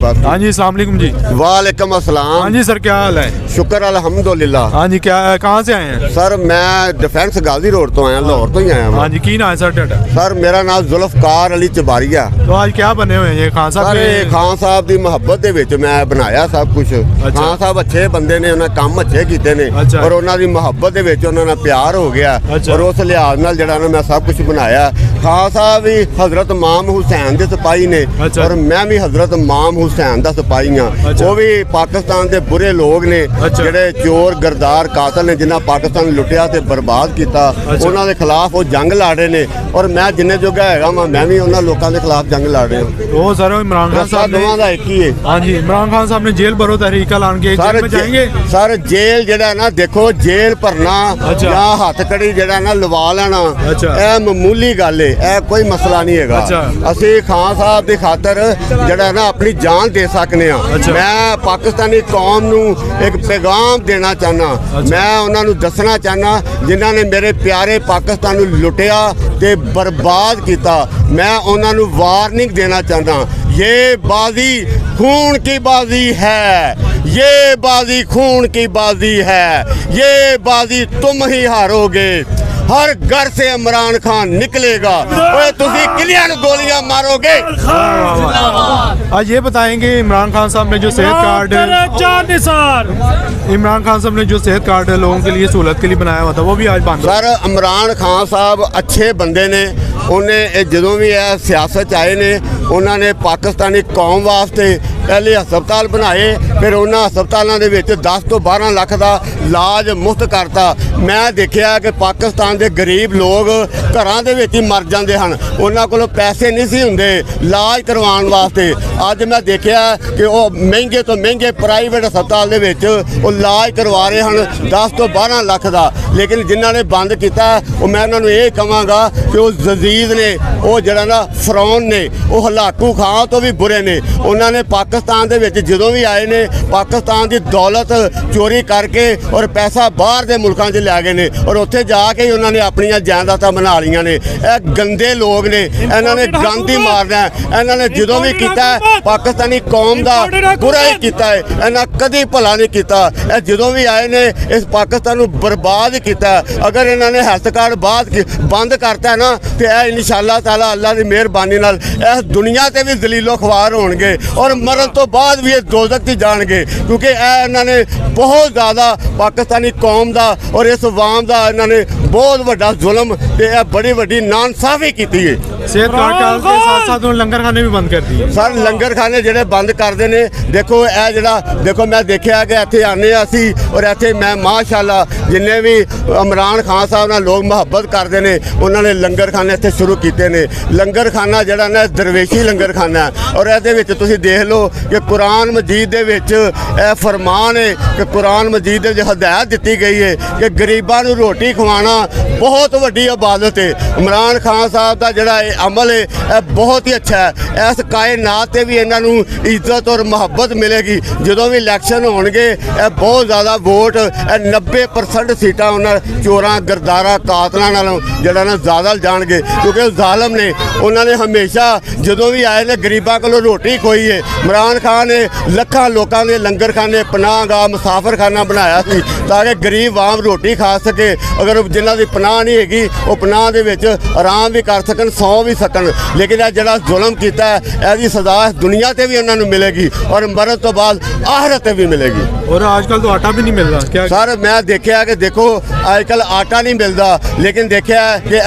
हाँ जी, अस्सलाम वालेकुम जी। वालेकुम अस्सलाम। हाँ जी सर, क्या हाल है? शुक्र अल्हम्दुलिल्लाह। हाँ जी, क्या कहाँ से आए हैं? सर मैं डिफेंस गाजी रोड तो आया, लाहौर तो ही आया हूँ। हाँ जी, की ना है सर ਤੁਹਾਡਾ? सर मेरा नाम जुल्फकार अली चबारिया। तो आज क्या बने हुए हैं ये खान साहब? सर खान साहब की मुहब्बत ਦੇ ਵਿੱਚ ਮੈਂ ਬਣਾਇਆ ਸਭ ਕੁਝ। ਖਾਨ ਸਾਹਿਬ ਅੱਛੇ ਬੰਦੇ ਨੇ, ਉਹਨਾਂ ਕੰਮ ਅੱਛੇ ਕੀਤੇ ਨੇ ਔਰ ਉਹਨਾਂ ਦੀ ਮੁਹੱਬਤ ਦੇ ਵਿੱਚ ਉਹਨਾਂ ਨਾਲ ਪਿਆਰ ਹੋ ਗਿਆ ਔਰ ਉਸ ਲਿਹਾਜ਼ ਨਾਲ ਜਿਹੜਾ ਨਾ ਮੈਂ ਸਭ ਕੁਝ ਬਣਾਇਆ। ਖਾਨ ਸਾਹਿਬ ਵੀ हजरत इमाम हुसैन ਦੇ ਸਿਪਾਹੀ ਨੇ ਔਰ ਮੈਂ ਵੀ हजरत इमाम हुसैन ਦਾ ਸਿਪਾਹੀ ਹਾਂ। ਉਹ ਵੀ ਪਾਕਿਸਤਾਨ ਦੇ ਬੁਰੇ ਲੋਕ ਨੇ ਜਿਹੜੇ ਚੋਰ ਗਰਦਾਰ ਕਾਤਲ ਨੇ ਜਿਨ੍ਹਾਂ ਪਾਕਿਸਤਾਨ ਨੂੰ ਲੁੱਟਿਆ ਤੇ ਬਰਬਾਦ ਕੀਤਾ। ਉਹਨਾਂ ਦੇ ਖਿਲਾਫ ਉਹ ਜੰਗ ਲੜ ਰਹੇ ਨੇ ਔਰ ਮੈਂ ਜਿੰਨੇ ਜੋਗਾ ਹੈਗਾ ਮੈਂ ਵੀ ਉਹਨਾਂ ਲੋਕਾਂ ਦੇ ਖਿਲਾਫ ਜੰਗ ਲੜ ਰਿਹਾ। ਉਹ ਸਰ इमरान खान साहब ਦੋਵਾਂ ਦਾ ਇੱਕ ਹੀ ਹੈ। हाँ जी, इमरान खान साहब ने जेल भरो तहरीक ऐलान की, जेल में जाएंगे? सर जेल ਜਿਹੜਾ ਨਾ ਦੇਖੋ ਜੇਲ੍ਹ ਭਰਨਾ ਜਾਂ ਹੱਥ ਕੜੀ ਜਿਹੜਾ ਨਾ ਲਵਾ ਲੈਣਾ ਇਹ ਮਾਮੂਲੀ ਗੱਲ ਹੈ, ਇਹ ਕੋਈ ਮਸਲਾ ਨਹੀਂ ਹੈਗਾ। ਅਸੀਂ ਖਾਨ ਸਾਹਿਬ ਦੀ ਖਾਤਰ ਜਿਹੜਾ ਨਾ ਆਪਣੀ ਜਾਨ ਦੇ ਸਕਨੇ ਆ। ਮੈਂ ਪਾਕਿਸਤਾਨੀ ਕੌਮ ਨੂੰ ਇੱਕ ਪੈਗਾਮ ਦੇਣਾ ਚਾਹਨਾ, ਮੈਂ ਉਹਨਾਂ ਨੂੰ ਦੱਸਣਾ ਚਾਹਨਾ ਜਿਨ੍ਹਾਂ ਨੇ ਮੇਰੇ ਪਿਆਰੇ ਪਾਕਿਸਤਾਨ ਨੂੰ ਲੁੱਟਿਆ ਤੇ ਬਰਬਾਦ ਕੀਤਾ। मैं उन्होंने वार्निंग देना चाहता, ये बाजी खून की बाजी है, ये बाजी खून की बाजी है, ये बाजी तुम ही हारोगे। हर घर से इमरान खान निकलेगा, तुसी किलियां गोलियां मारोगे। आज ये बताएंगे इमरान खान साहब ने जो सेहत कार्ड इमरान खान साहब ने जो सेहत कार्ड लोगों के लिए सहूलत के लिए बनाया हुआ था वो भी आज बंद। सर इमरान खान साहब अच्छे बंदे ने, उन्हें जो भी है सियासत आए ने उन्होंने पाकिस्तानी कौम वास्ते पहले हस्पताल बनाए, फिर उन्होंने हस्पतालों के 10 तो 12 लाख का इलाज मुफ्त करता। मैं देखा कि पाकिस्तान के गरीब लोग घरों के ही मर जाते हैं, उन्होंने को पैसे नहीं सी होंगे इलाज करवाने वास्ते। अज मैं देखा कि वह महंगे तो महंगे प्राइवेट हस्पताल के इलाज करवा रहे हैं 10 तो 12 लाख का। लेकिन जिन्होंने बंद किया मैं उन्होंने ये कहांगा कि वो जजीज ने, वो जरा ना फरौन ने, वो हलाकू खां तो भी बुरे ने। उन्होंने पाकिस्तान के जो भी आए ने पाकिस्तान की दौलत चोरी करके और पैसा बाहर के मुल्कों से लै गए ने और उत्थे जाके ही उन्होंने अपन जायदाद बना लिया ने। यह गंदे लोग ने, इन्होंने गंद ही मारना है। इन्होंने जो भी किया पाकिस्तानी कौम का बुरा ही किया है, इन्हें कभी भला नहीं किया। जो भी आए ने इस पाकिस्तान को बर्बाद किया। अगर इन्होंने हेल्थ कार्ड बंद करता है ना तो यह इंशाअल्लाह ताला अल्लाह की मेहरबानी नाल इस दुनिया से भी दलीलो ख्वार होंगे और मरण तो बाद भी ये दोज़ख जाएंगे, क्योंकि इन्होंने बहुत ज़्यादा पाकिस्तानी कौम का और इस अवाम का इन्होंने बहुत बड़ा जुल्म ते बड़ी बड़ी नाइंसाफी की है। सेहत कार्ड के साथ साथ लंगर खाने भी बंद कर दिए। सर लंगर खाने ਜਿਹੜੇ ਬੰਦ ਕਰਦੇ ਨੇ, देखो ਇਹ ਜਿਹੜਾ देखो मैं देखा कि ਇੱਥੇ ਆਨੇ ਅਸੀਂ और ਇੱਥੇ मैं माशाअल्लाह जिन्ने भी इमरान खान साहब ਨਾਲ लोग ਮੁਹੱਬਤ ਕਰਦੇ ਨੇ ਉਹਨਾਂ ਨੇ ਲੰਗਰ ਖਾਨੇ ਇੱਥੇ ਸ਼ੁਰੂ ਕੀਤੇ ਨੇ। ਲੰਗਰ ਖਾਨਾ ਜਿਹੜਾ ਨਾ ਦਰਵੇਸ਼ੀ ਲੰਗਰ ਖਾਨਾ ਔਰ ਇਹਦੇ ਵਿੱਚ ਤੁਸੀਂ ਦੇਖ ਲਓ ਕਿ ਕੁਰਾਨ ਮਜੀਦ ਦੇ ਵਿੱਚ ਇਹ ਫਰਮਾਨ ਹੈ ਕਿ ਕੁਰਾਨ ਮਜੀਦ ਦੇ ਵਿੱਚ ਹਦਾਇਤ ਦਿੱਤੀ ਗਈ ਹੈ ਕਿ ਗਰੀਬਾਂ ਨੂੰ ਰੋਟੀ ਖਵਾਉਣਾ ਬਹੁਤ ਵੱਡੀ ਇਬਾਦਤ ਹੈ। इमरान खान साहब का ਜਿਹੜਾ अमल है यह बहुत ही अच्छा है। इस कायनात से भी इन्हों इज्जत और मुहब्बत मिलेगी। जो भी इलैक्शन होंगे बहुत ज़्यादा वोट 90% सीटां उन्होंने चोरां गरदारा कातलों नालों जड़ा ना ज़्यादा जाएंगे, क्योंकि जालम ने उन्होंने हमेशा जो भी आए ने गरीबों को रोटी खोई है। इमरान खान ने लखां लोगों के लंगर खाने पनाह गाह मुसाफर खाना बनाया सी ताकि गरीब आम रोटी खा सके। अगर जिन्हों की पनाह नहीं हैगी वो पनाह दे विच आराम भी कर सकन, सौ भी सकन। लेकिन यह जड़ा जुल्म किया है सजा दुनिया से भी उन्होंने मिलेगी और मरण तो बाद आहरत भी मिलेगी। और आजकल तो आटा भी नहीं मिल रहा क्या? सर मैं देखा कि देखो आजकल आटा नहीं मिलता, लेकिन देखा कि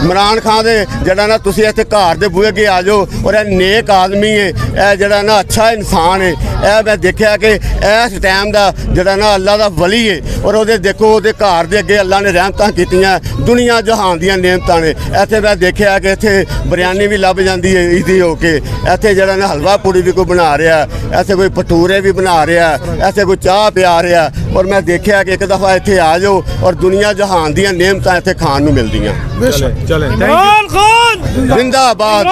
इमरान खान दे जड़ा ना तुसी इत्थे घर दे बूहे अगे आ जाओ और यह नेक आदमी है, यह जड़ा ना अच्छा इंसान है। यह मैं देखा कि इस टाइम का जड़ा ना अल्लाह का वली है और वो देखो वो घर के अगे अल्लाह ने रहमतां कीतियां, दुनिया जहान दियां नेमतां ने। इत्थे मैं देखा कि इत्थे बिरयानी भी लभ जाती है ईदी होके। इत्थे जड़ा ना हलवा पूड़ी भी कोई बना रहा, ऐसे कोई भटूरे भी बना रहा, ऐसे कोई चाह पिया रहा। और मैं देखा कि एक दफ़ा इत्थे आ जाओ और दुनिया जहान दियां नेमतां इत्थे खाण नूं मिलदियां। जिंदाबाद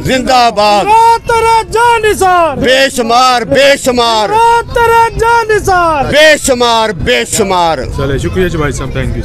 जिंदाबाद, बेशुमार बेशुमार बेशुमार बेशुमार। चले शुक्रिया भाई साहब, थैंक यू।